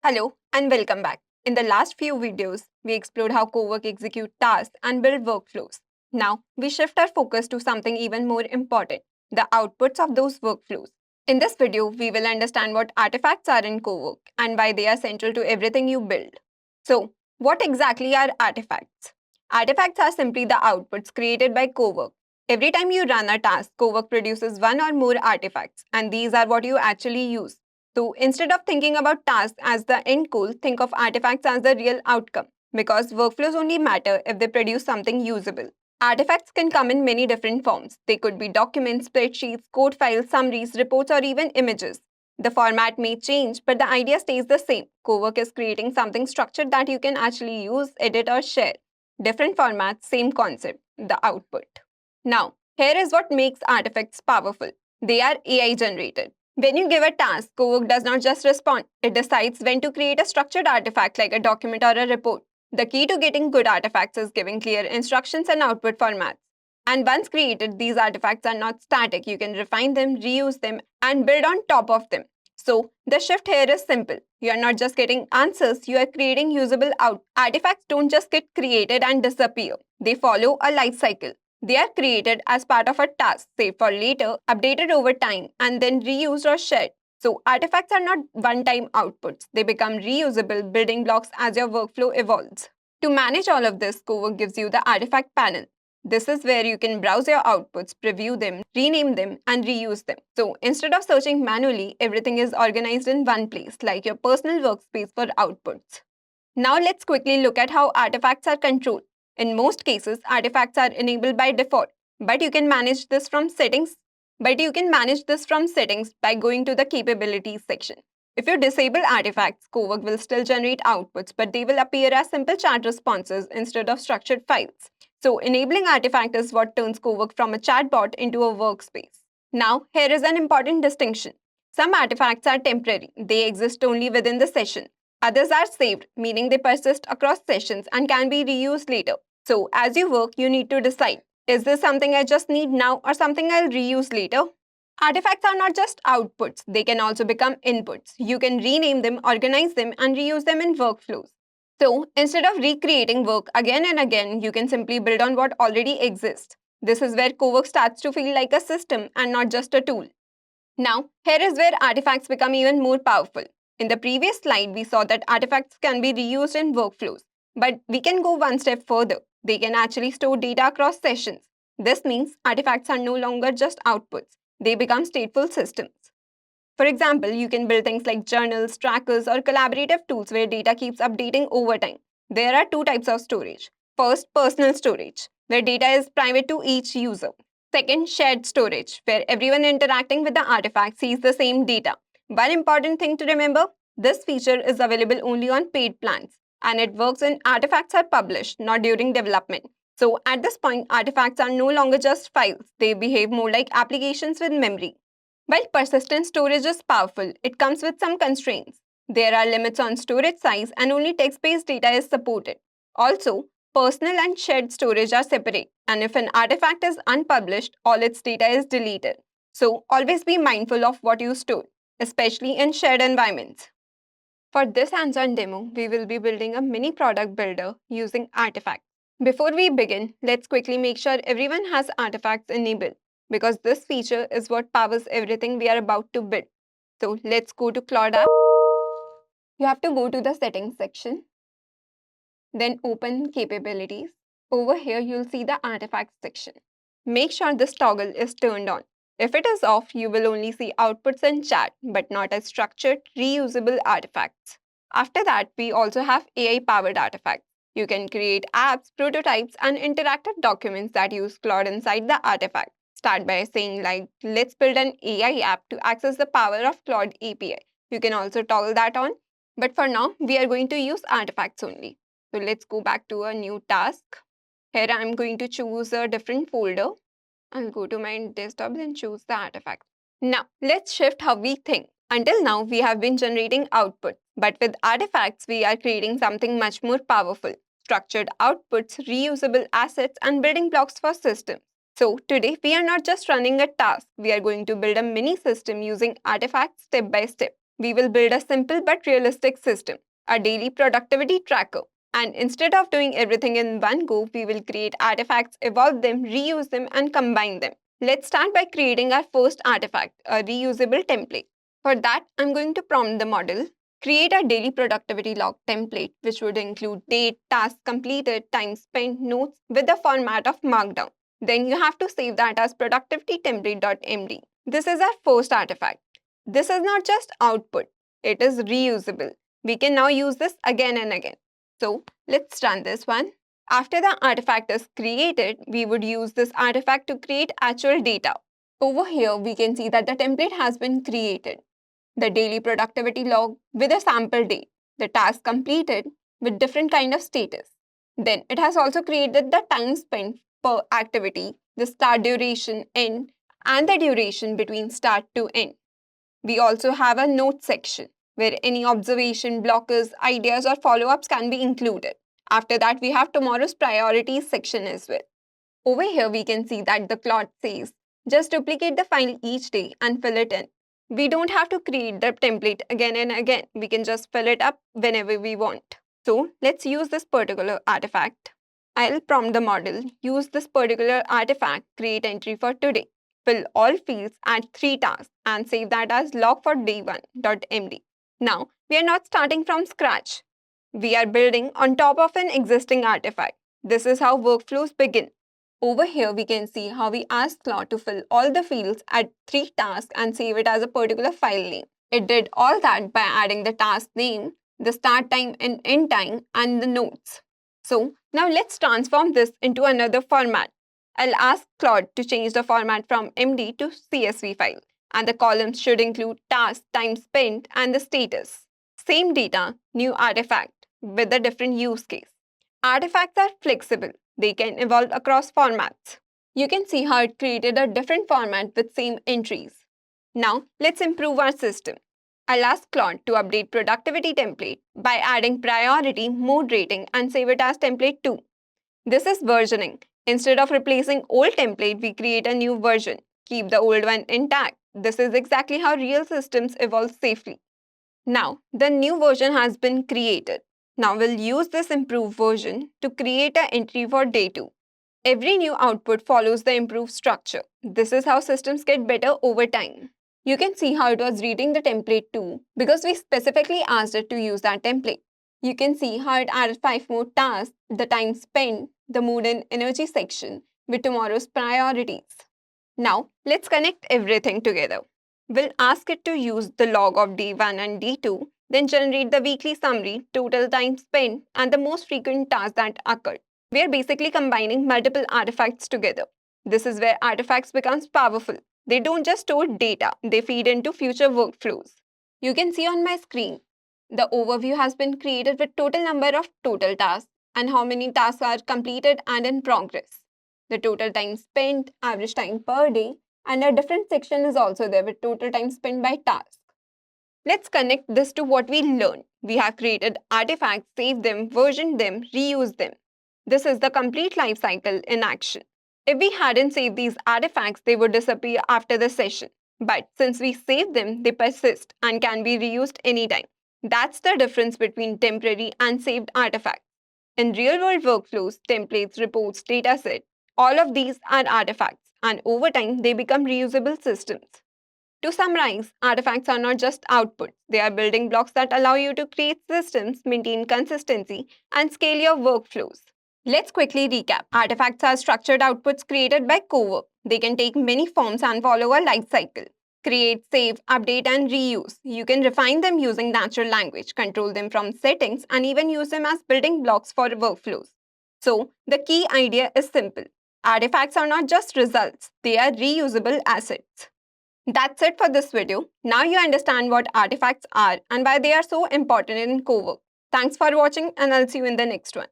Hello and welcome back. In the last few videos, we explored how Co-work execute tasks and build workflows. Now, we shift our focus to something even more important, the outputs of those workflows. In this video, we will understand what artifacts are in Co-work and why they are central to everything you build. So, what exactly are artifacts? Artifacts are simply the outputs created by Co-work. Every time you run a task, Co-work produces one or more artifacts, and these are what you actually use. So instead of thinking about tasks as the end goal, think of artifacts as the real outcome because workflows only matter if they produce something usable. Artifacts can come in many different forms. They could be documents, spreadsheets, code files, summaries, reports, or even images. The format may change, but the idea stays the same. Cowork is creating something structured that you can actually use, edit, or share. Different formats, same concept, the output. Now, here is what makes artifacts powerful. They are AI generated. When you give a task, Co-work does not just respond. It decides when to create a structured artifact like a document or a report. The key to getting good artifacts is giving clear instructions and output formats. And once created, these artifacts are not static. You can refine them, reuse them, and build on top of them. So, the shift here is simple. You are not just getting answers, you are creating usable artifacts don't just get created and disappear. They follow a life cycle. They are created as part of a task, saved for later, updated over time, and then reused or shared. So, artifacts are not one time outputs, they become reusable building blocks as your workflow evolves. To manage all of this, Co-work gives you the artifact panel. This is where you can browse your outputs, preview them, rename them, and reuse them. So, instead of searching manually, everything is organized in one place, like your personal workspace for outputs. Now, let's quickly look at how artifacts are controlled. In most cases, artifacts are enabled by default, but you can manage this from settings. By going to the capabilities section. If you disable artifacts, Co-work will still generate outputs, but they will appear as simple chat responses instead of structured files. So, enabling artifact is what turns Co-work from a chatbot into a workspace. Now, here is an important distinction. Some artifacts are temporary. They exist only within the session. Others are saved, meaning they persist across sessions and can be reused later. So, as you work, you need to decide, is this something I just need now or something I'll reuse later? Artifacts are not just outputs, they can also become inputs. You can rename them, organize them, and reuse them in workflows. So, instead of recreating work again and again, you can simply build on what already exists. This is where Cowork starts to feel like a system and not just a tool. Now, here is where artifacts become even more powerful. In the previous slide, we saw that artifacts can be reused in workflows, but we can go one step further. They can actually store data across sessions. This means artifacts are no longer just outputs, they become stateful systems. For example, you can build things like journals, trackers, or collaborative tools where data keeps updating over time. There are two types of storage. First, personal storage, where data is private to each user. Second, shared storage, where everyone interacting with the artifact sees the same data. One important thing to remember, this feature is available only on paid plans, and it works when artifacts are published, not during development. So at this point, artifacts are no longer just files, they behave more like applications with memory. While persistent storage is powerful, it comes with some constraints. There are limits on storage size and only text-based data is supported. Also, personal and shared storage are separate, and if an artifact is unpublished, all its data is deleted. So, always be mindful of what you store, especially in shared environments. For this hands-on demo, we will be building a mini product builder using artifacts. Before we begin, let's quickly make sure everyone has artifacts enabled because this feature is what powers everything we are about to build. So let's go to Claude app. You have to go to the settings section, then open capabilities. Over here, you'll see the artifacts section. Make sure this toggle is turned on. If it is off, you will only see outputs and chat, but not as structured, reusable artifacts. After that, we also have AI-powered artifacts. You can create apps, prototypes, and interactive documents that use Claude inside the artifact. Start by saying like, let's build an AI app to access the power of Claude API. You can also toggle that on. But for now, we are going to use artifacts only. So let's go back to a new task. Here I'm going to choose a different folder. I'll go to my desktop and choose the artifact. Now, let's shift how we think. Until now, we have been generating output, but with artifacts, we are creating something much more powerful. Structured outputs, reusable assets, and building blocks for systems. So today, we are not just running a task, we are going to build a mini system using artifacts step by step. We will build a simple but realistic system, a daily productivity tracker. And instead of doing everything in one go, we will create artifacts, evolve them, reuse them, and combine them. Let's start by creating our first artifact, a reusable template. For that, I'm going to prompt the model, create a daily productivity log template, which would include date, task completed, time spent, notes with the format of Markdown. Then you have to save that as productivitytemplate.md. This is our first artifact. This is not just output, it is reusable. We can now use this again and again. So let's run this one. After the artifact is created, we would use this artifact to create actual data. Over here, we can see that the template has been created. The daily productivity log with a sample date, the task completed with different kind of status. Then it has also created the time spent per activity, the start duration, end, and the duration between start to end. We also have a note section where any observation, blockers, ideas, or follow-ups can be included. After that, we have tomorrow's priorities section as well. Over here, we can see that the Claude says, just duplicate the file each day and fill it in. We don't have to create the template again and again. We can just fill it up whenever we want. So let's use this particular artifact. I'll prompt the model, use this particular artifact, create entry for today. Fill all fields, add 3 tasks, and save that as log for day1.md. Now, we are not starting from scratch. We are building on top of an existing artifact. This is how workflows begin. Over here, we can see how we asked Claude to fill all the fields, add 3 tasks, and save it as a particular file name. It did all that by adding the task name, the start time and end time, and the notes. So now let's transform this into another format. I'll ask Claude to change the format from MD to CSV file, and the columns should include task, time spent, and the status. Same data, new artifact with a different use case. Artifacts are flexible. They can evolve across formats. You can see how it created a different format with same entries. Now, let's improve our system. I'll ask Claude to update productivity template by adding priority, mode rating, and save it as template 2. This is versioning. Instead of replacing old template, we create a new version. Keep the old one intact. This is exactly how real systems evolve safely. Now, the new version has been created. Now we'll use this improved version to create an entry for day 2. Every new output follows the improved structure. This is how systems get better over time. You can see how it was reading the template 2 because we specifically asked it to use that template. You can see how it added 5 more tasks, the time spent, the mood and energy section with tomorrow's priorities. Now, let's connect everything together. We'll ask it to use the log of day 1 and day 2, then generate the weekly summary, total time spent, and the most frequent tasks that occurred. We are basically combining multiple artifacts together. This is where artifacts becomes powerful. They don't just store data, they feed into future workflows. You can see on my screen, the overview has been created with total number of total tasks and how many tasks are completed and in progress. The total time spent, average time per day, and a different section is also there with total time spent by task. Let's connect this to what we learned. We have created artifacts, saved them, versioned them, reused them. This is the complete life cycle in action. If we hadn't saved these artifacts, they would disappear after the session. But since we saved them, they persist and can be reused anytime. That's the difference between temporary and saved artifacts. In real-world workflows, templates, reports, datasets, all of these are artifacts, and over time, they become reusable systems. To summarize, artifacts are not just outputs. They are building blocks that allow you to create systems, maintain consistency, and scale your workflows. Let's quickly recap. Artifacts are structured outputs created by Co-work. They can take many forms and follow a life cycle. Create, save, update, and reuse. You can refine them using natural language, control them from settings, and even use them as building blocks for workflows. So, the key idea is simple. Artifacts are not just results, they are reusable assets. That's it for this video. Now you understand what artifacts are and why they are so important in Co-work. Thanks for watching, and I'll see you in the next one.